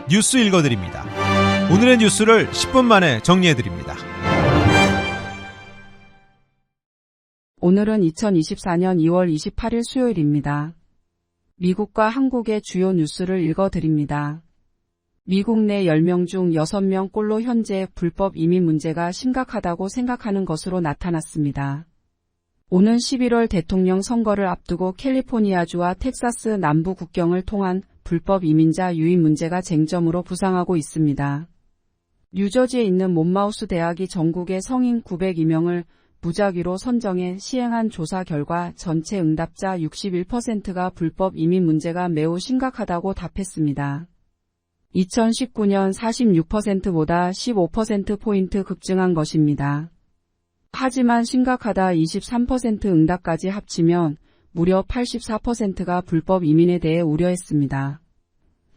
뉴스 읽어드립니다. 오늘의 뉴스를 10분 만에 정리해드립니다. 오늘은 2024년 2월 28일 수요일입니다. 미국과 한국의 주요 뉴스를 읽어드립니다. 미국 내 10명 중 6명꼴로 현재 불법 이민 문제가 심각하다고 생각하는 것으로 나타났습니다. 오는 11월 대통령 선거를 앞두고 캘리포니아주와 텍사스 남부 국경을 통한 불법 이민자 유입 문제가 쟁점으로 부상하고 있습니다. 뉴저지에 있는 몬마우스 대학이 전국의 성인 902명을 무작위로 선정해 시행한 조사 결과 전체 응답자 61%가 불법 이민 문제가 매우 심각하다고 답했습니다. 2019년 46%보다 15%포인트 급증한 것입니다. 하지만 심각하다 23% 응답까지 합치면 무려 84%가 불법 이민에 대해 우려했습니다.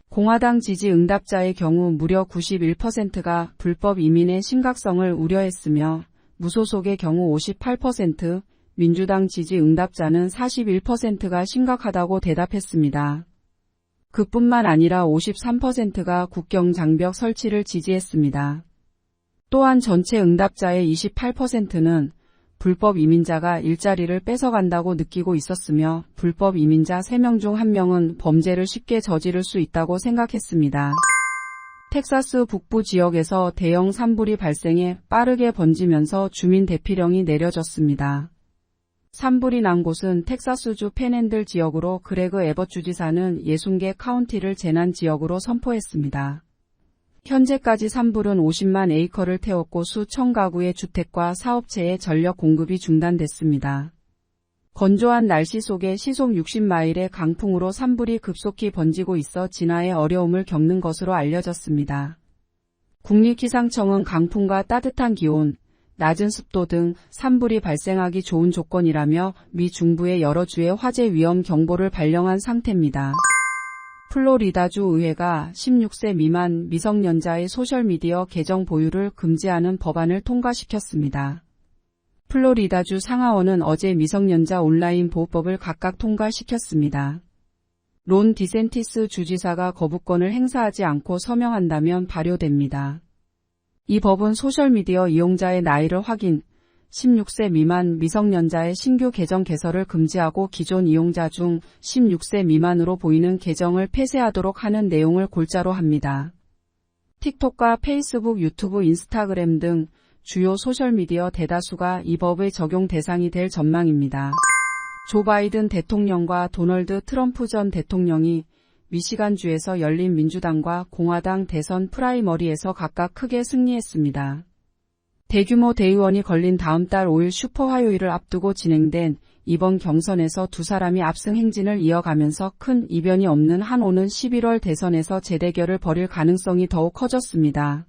공화당 지지 응답자의 경우 무려 91%가 불법 이민의 심각성을 우려했으며 무소속의 경우 58%, 민주당 지지 응답자는 41%가 심각하다고 대답했습니다. 그뿐만 아니라 53%가 국경 장벽 설치를 지지했습니다. 또한 전체 응답자의 28%는 불법 이민자가 일자리를 뺏어간다고 느끼고 있었으며 불법 이민자 3명 중 1명은 범죄를 쉽게 저지를 수 있다고 생각했습니다. 텍사스 북부 지역에서 대형 산불이 발생해 빠르게 번지면서 주민 대피령이 내려졌습니다. 산불이 난 곳은 텍사스주 팬핸들 지역으로 그레그 에벗 주지사는 60개 카운티를 재난 지역으로 선포했습니다. 현재까지 산불은 50만 에이커를 태웠고 수천 가구의 주택과 사업체의 전력 공급이 중단됐습니다. 건조한 날씨 속에 시속 60마일의 강풍으로 산불이 급속히 번지고 있어 진화에 어려움을 겪는 것으로 알려졌습니다. 국립기상청은 강풍과 따뜻한 기온, 낮은 습도 등 산불이 발생하기 좋은 조건이라며 미 중부의 여러 주에 화재 위험 경보를 발령한 상태입니다. 플로리다주 의회가 16세 미만 미성년자의 소셜미디어 계정 보유를 금지하는 법안을 통과시켰습니다. 플로리다주 상하원은 어제 미성년자 온라인 보호법을 각각 통과시켰습니다. 론 디센티스 주지사가 거부권을 행사하지 않고 서명한다면 발효됩니다. 이 법은 소셜미디어 이용자의 나이를 확인, 16세 미만 미성년자의 신규 계정 개설을 금지하고 기존 이용자 중 16세 미만으로 보이는 계정을 폐쇄하도록 하는 내용을 골자로 합니다. 틱톡과 페이스북, 유튜브, 인스타그램 등 주요 소셜미디어 대다수가 이 법의 적용 대상이 될 전망입니다. 조 바이든 대통령과 도널드 트럼프 전 대통령이 미시간주에서 열린 민주당과 공화당 대선 프라이머리에서 각각 크게 승리했습니다. 대규모 대의원이 걸린 다음 달 5일 슈퍼 화요일을 앞두고 진행된 이번 경선에서 두 사람이 압승 행진을 이어가면서 큰 이변이 없는 한 오는 11월 대선에서 재대결을 벌일 가능성이 더욱 커졌습니다.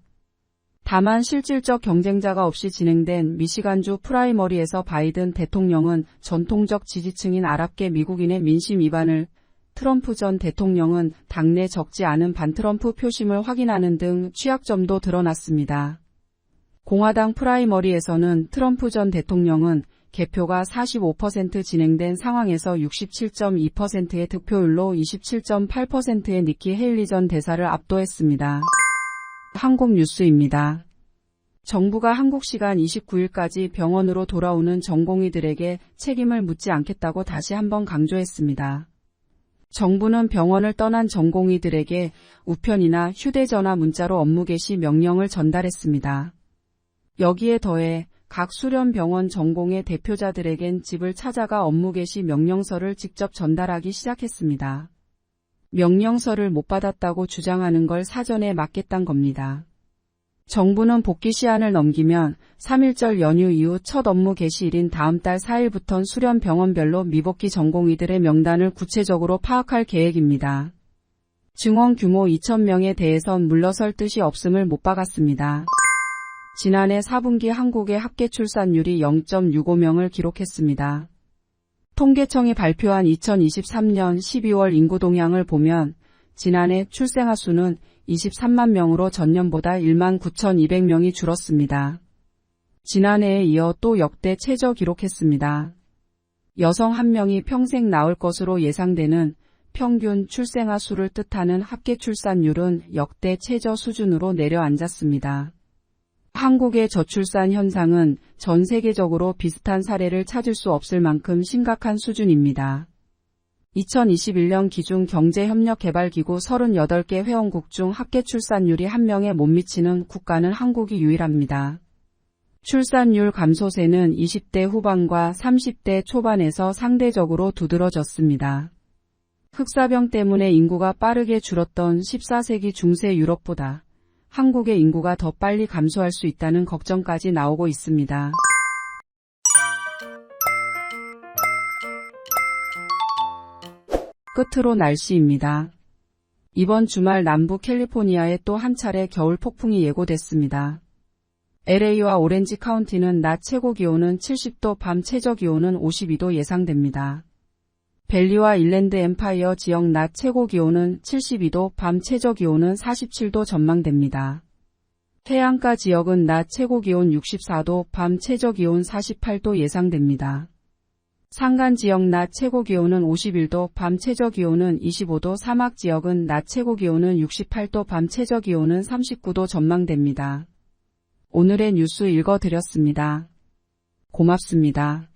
다만 실질적 경쟁자가 없이 진행된 미시간주 프라이머리에서 바이든 대통령은 전통적 지지층인 아랍계 미국인의 민심 위반을, 트럼프 전 대통령은 당내 적지 않은 반트럼프 표심을 확인하는 등 취약점도 드러났습니다. 공화당 프라이머리에서는 트럼프 전 대통령은 개표가 45% 진행된 상황에서 67.2%의 득표율로 27.8%의 니키 헤일리 전 대사를 압도했습니다. 한국 뉴스입니다. 정부가 한국 시간 29일까지 병원으로 돌아오는 전공의들에게 책임을 묻지 않겠다고 다시 한번 강조했습니다. 정부는 병원을 떠난 전공의들에게 우편이나 휴대전화 문자로 업무 개시 명령을 전달했습니다. 여기에 더해 각 수련병원 전공의 대표자들에겐 집을 찾아가 업무 개시 명령서를 직접 전달하기 시작했습니다. 명령서를 못 받았다고 주장하는 걸 사전에 막겠다는 겁니다. 정부는 복귀 시한을 넘기면 3.1절 연휴 이후 첫 업무 개시일인 다음 달 4일부턴 수련 병원별로 미복귀 전공의들의 명단을 구체적으로 파악할 계획입니다. 증원 규모 2,000명에 대해선 물러설 뜻이 없음을 못 박았습니다. 지난해 4분기 한국의 합계 출산율이 0.65명을 기록했습니다. 통계청이 발표한 2023년 12월 인구 동향을 보면 지난해 출생아 수는 23만 명으로 전년보다 1만 9,200명이 줄었습니다. 지난해에 이어 또 역대 최저 기록했습니다. 여성 1명이 평생 낳을 것으로 예상되는 평균 출생아 수를 뜻하는 합계 출산율은 역대 최저 수준으로 내려앉았습니다. 한국의 저출산 현상은 전 세계적으로 비슷한 사례를 찾을 수 없을 만큼 심각한 수준입니다. 2021년 기준 경제협력개발기구 38개 회원국 중 합계 출산율이 1명에 못 미치는 국가는 한국이 유일합니다. 출산율 감소세는 20대 후반과 30대 초반에서 상대적으로 두드러졌습니다. 흑사병 때문에 인구가 빠르게 줄었던 14세기 중세 유럽보다 한국의 인구가 더 빨리 감소할 수 있다는 걱정까지 나오고 있습니다. 끝으로 날씨입니다. 이번 주말 남부 캘리포니아에 또 한 차례 겨울 폭풍이 예고됐습니다. LA와 오렌지 카운티는 낮 최고 기온은 70도, 밤 최저 기온은 52도 예상됩니다. 벨리와 일랜드 엠파이어 지역 낮 최고 기온은 72도, 밤 최저 기온은 47도 전망됩니다. 해안가 지역은 낮 최고 기온 64도, 밤 최저 기온 48도 예상됩니다. 산간 지역 낮 최고 기온은 51도, 밤 최저 기온은 25도, 사막 지역은 낮 최고 기온은 68도, 밤 최저 기온은 39도 전망됩니다. 오늘의 뉴스 읽어드렸습니다. 고맙습니다.